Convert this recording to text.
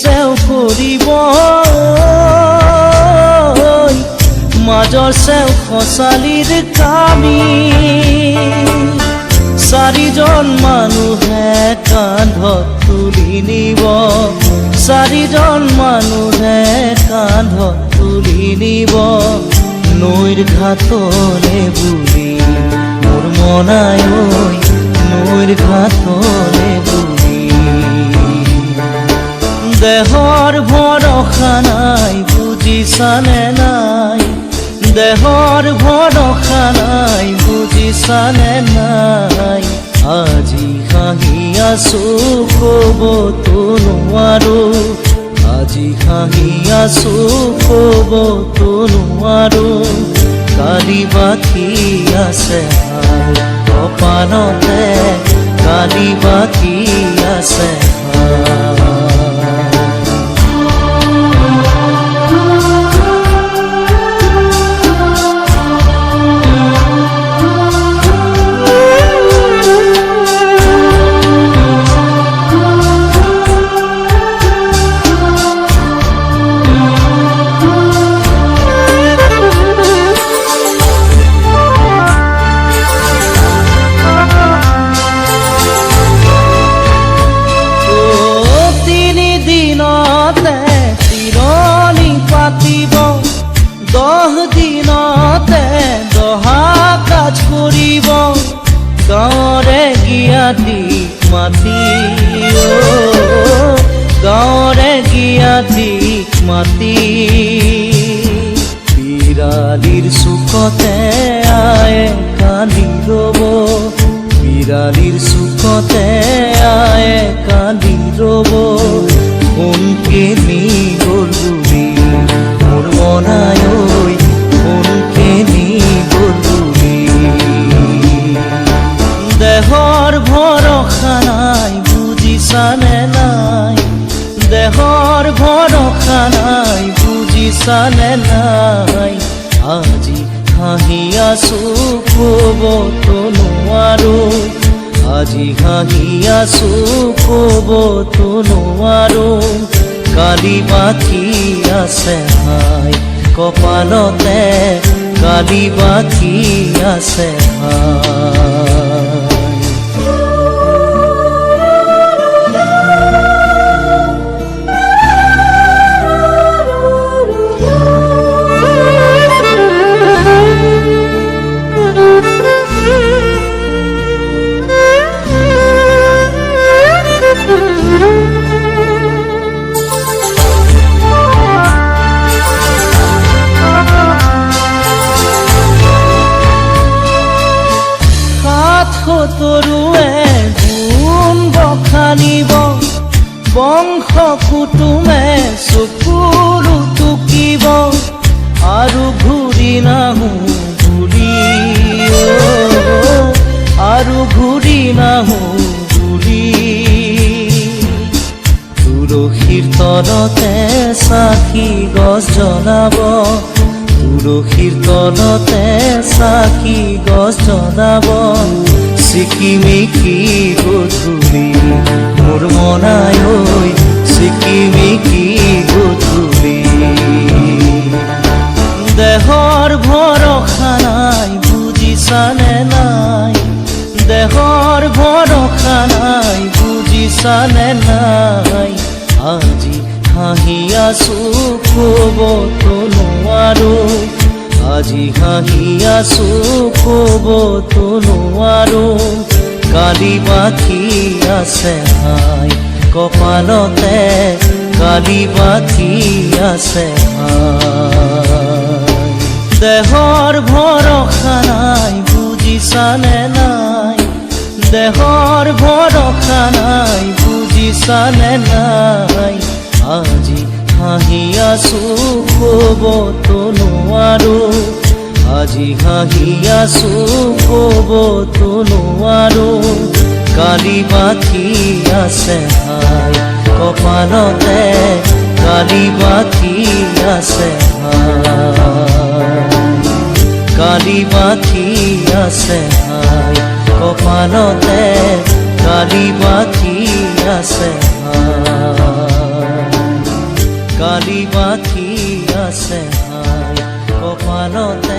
চেও কৰিব মাজৰ চেও খচালিৰ কামি চাৰিজন মানুহে কান্ধত তুলি নিব চাৰিজন মানুহে কান্ধত তুলি নিব নৈৰ ঘাটলে বুলি মোৰ মনাই ঐ নৈৰ ঘাটলে বুলি দেহৰ ভৰসা নাই বুজিছানে নাই দেহৰ ভৰসা নাই বুজিছানে নাই আজি হাঁহি আছো ক'বতো নোৱাৰো আজি হাঁহি আছো ক'বতো নোৱাৰো কালি বাকী আছে হাল কপালতে কালি বাকী আছে গাঁৱৰে জ্ঞাতিক মাতি গাঁৱৰে জ্ঞাতিক মাতি বিৰালিৰ চুকতে আয়ে কান্দি ৰ'ব বিৰালিৰ চুকতে আয়ে কান্দি ৰ'ব কোনকে নি গ'ল বুলি মোৰ মনাই ঐ কোনকে নি গ'ল বুলি দেহৰ ভৰসা নাই বুজিছানে নাই দেহৰ ভৰসা নাই বুজিছানে নাই আজি হাঁহি আছো ক'বতো নোৱাৰো আজি হাঁহি আছো ক'বতো নোৱাৰো কালি বাকী আছে হাই কপালতে কালি বাকী আছে হাই তৰুৱে গুণ বখানিব বংশ কুটুমে চকুৰু টুকিব আৰু ঘূৰি নাহো বুলি আৰু ঘূৰি নাহো বুলি তুলসীৰ তলতে চাকি গছ জ্বলাব তুলসীৰ তলতে চাকি গছ জ্বলাব চিকিমিকি গধূলি মোৰ মনাই ঐ চিকিমিকি গধূলি দেহৰ ভৰসা নাই বুজিছানে নাই দেহৰ ভৰসা নাই বুজিছানে নাই আজি হাঁহি আছো ক'বতো নোৱাৰো আজি হাঁহি আছো ক'বতো নোৱাৰো কালি বাকী আছে হাই কপালতে কালি বাকী আছে হাই দেহৰ ভৰসা নাই বুজিছানে নাই দেহৰ ভৰসা নাই বুজিছানে নাই আজি হাঁহি আছো ক'বতো নোৱাৰো আজি হাঁহি আছো ক'বতো নোৱাৰো কালি বাকী আছে হাই কপালতে কালি বাকী আছে হাই কালি বাকী আছে হাই কপালতে কালি বাকী আছে হাই বালি বাকি আছে হাই কপালতে